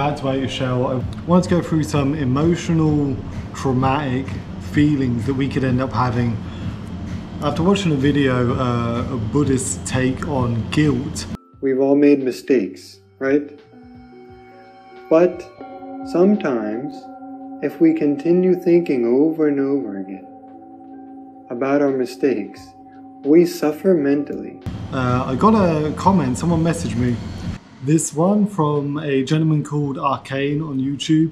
back to Outer Shell. I wanted to go through some emotional, traumatic feelings that we could end up having after watching a video, a Buddhist take on guilt. We've all made mistakes, right? But sometimes, if we continue thinking over and over again about our mistakes, we suffer mentally. I got a comment, someone messaged me. This one from a gentleman called Arcane on YouTube.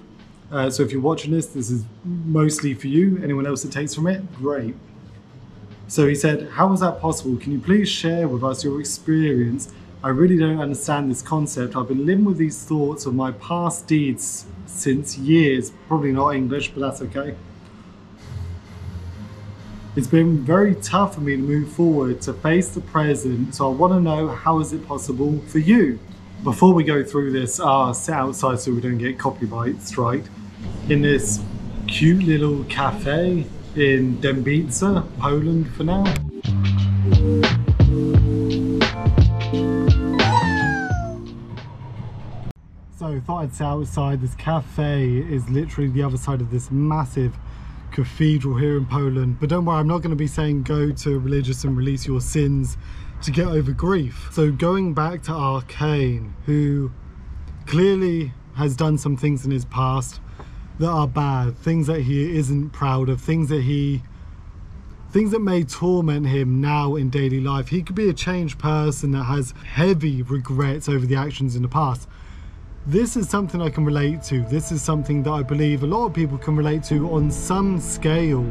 So if you're watching this is mostly for you. Anyone else that takes from it, great. So he said, how is that possible? Can you please share with us your experience? I really don't understand this concept. I've been living with these thoughts of my past deeds since years. Probably not English, but that's okay. It's been very tough for me to move forward, to face the present. So I want to know, how is it possible for you? Before we go through this, sit outside so we don't get copyright strike. In this cute little cafe in Dębica, Poland for now. So thought I'd sit outside. This cafe is literally the other side of this massive cathedral here in Poland. But don't worry, I'm not going to be saying go to religious and release your sins to get over grief. So going back to Arcane, who clearly has done some things in his past that are bad, things that he isn't proud of, things that may torment him now in daily life. He could be a changed person that has heavy regrets over the actions in the past. This is something I can relate to. This is something that I believe a lot of people can relate to on some scale.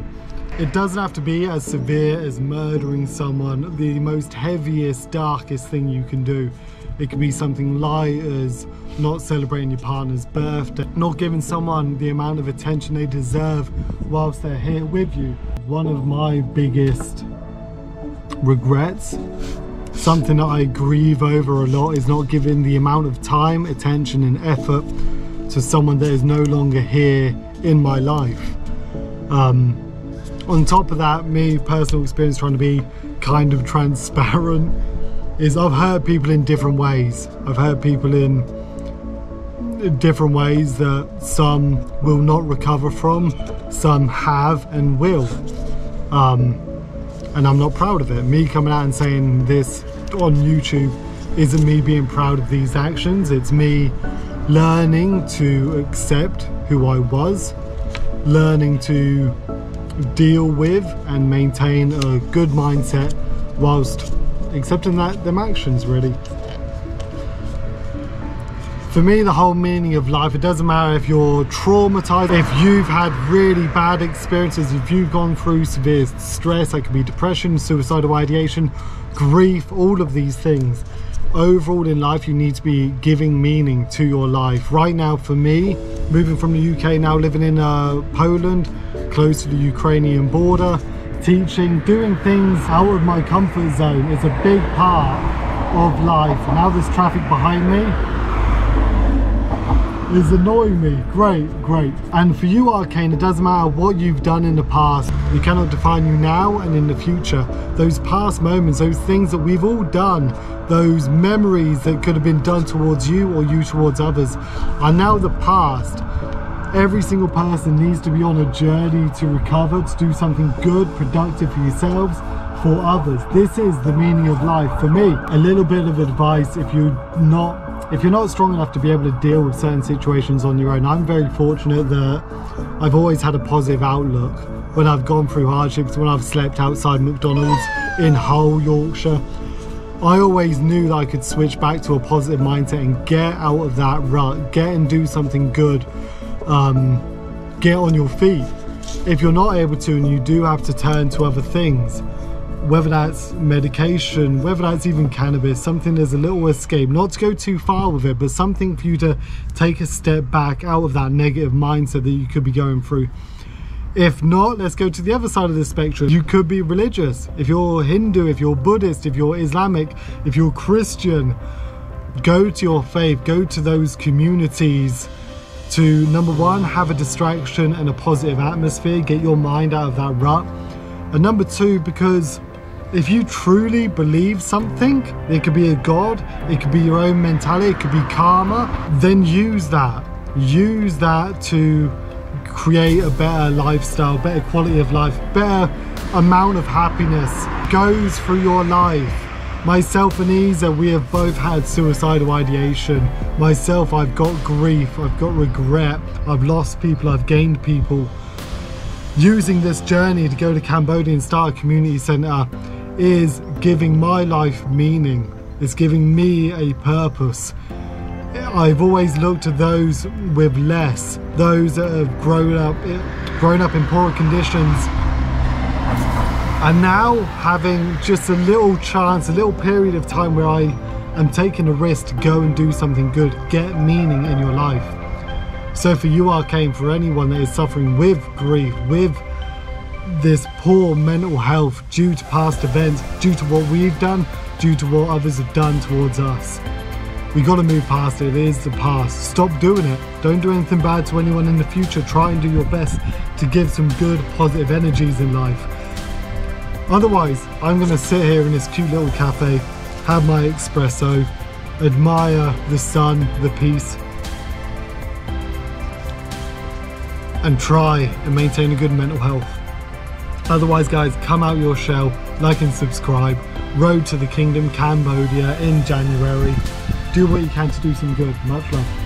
It doesn't have to be as severe as murdering someone, the most heaviest, darkest thing you can do. It could be something light as not celebrating your partner's birthday, not giving someone the amount of attention they deserve whilst they're here with you. One of my biggest regrets, something that I grieve over a lot, is not giving the amount of time, attention and effort to someone that is no longer here in my life. On top of that, me personal experience trying to be kind of transparent is I've hurt people in different ways. I've hurt people in different ways that some will not recover from, some have and will. And I'm not proud of it. Me coming out and saying this on YouTube isn't me being proud of these actions. It's me learning to accept who I was, learning to deal with and maintain a good mindset whilst accepting them actions, really. For me, the whole meaning of life, it doesn't matter if you're traumatized, if you've had really bad experiences, if you've gone through severe stress, that could be depression, suicidal ideation, grief, all of these things. Overall in life, you need to be giving meaning to your life. Right now, for me, moving from the UK, now living in Poland, close to the Ukrainian border, teaching, doing things out of my comfort zone is a big part of life. Now there's traffic behind me is annoying me. Great. And for you, Arcane, it doesn't matter what you've done in the past. You cannot define you now and in the future. Those past moments, those things that we've all done, those memories that could have been done towards you or you towards others, are now the past. Every single person needs to be on a journey to recover, to do something good, productive for yourselves, for others. This is the meaning of life for me. A little bit of advice: if you're not strong enough to be able to deal with certain situations on your own, I'm very fortunate that I've always had a positive outlook when I've gone through hardships, when I've slept outside McDonald's in Hull, Yorkshire. I always knew that I could switch back to a positive mindset and get out of that rut, get and do something good. Get on your feet. If you're not able to and you do have to turn to other things, whether that's medication, whether that's even cannabis, something there's a little escape, not to go too far with it, but something for you to take a step back out of that negative mindset that you could be going through. If not, let's go to the other side of the spectrum. You could be religious. If you're Hindu, if you're Buddhist, if you're Islamic, if you're Christian, go to your faith, go to those communities to, number one, have a distraction and a positive atmosphere, get your mind out of that rut. And number two, because if you truly believe something, it could be a god, it could be your own mentality, it could be karma, then use that. use that to create a better lifestyle, better quality of life, better amount of happiness goes through your life. Myself and Isa, we have both had suicidal ideation. Myself, I've got grief, I've got regret, I've lost people, I've gained people. Using this journey to go to Cambodia and start a community centre is giving my life meaning. It's giving me a purpose. I've always looked at those with less, those that have grown up in poor conditions, and now having just a little chance, a little period of time where I am taking a risk to go and do something good, get meaning in your life. So for you, Arcane, for anyone that is suffering with grief, with this poor mental health due to past events, due to what we've done, due to what others have done towards us, we got to move past it. It is the past. Stop doing it. Don't do anything bad to anyone in the future. Try and do your best to give some good, positive energies in life. Otherwise, I'm going to sit here in this cute little cafe, have my espresso, admire the sun, the peace, and try and maintain a good mental health. Otherwise, guys, come out your shell, like and subscribe. Road to the Kingdom, Cambodia in January. Do what you can to do some good. Much love.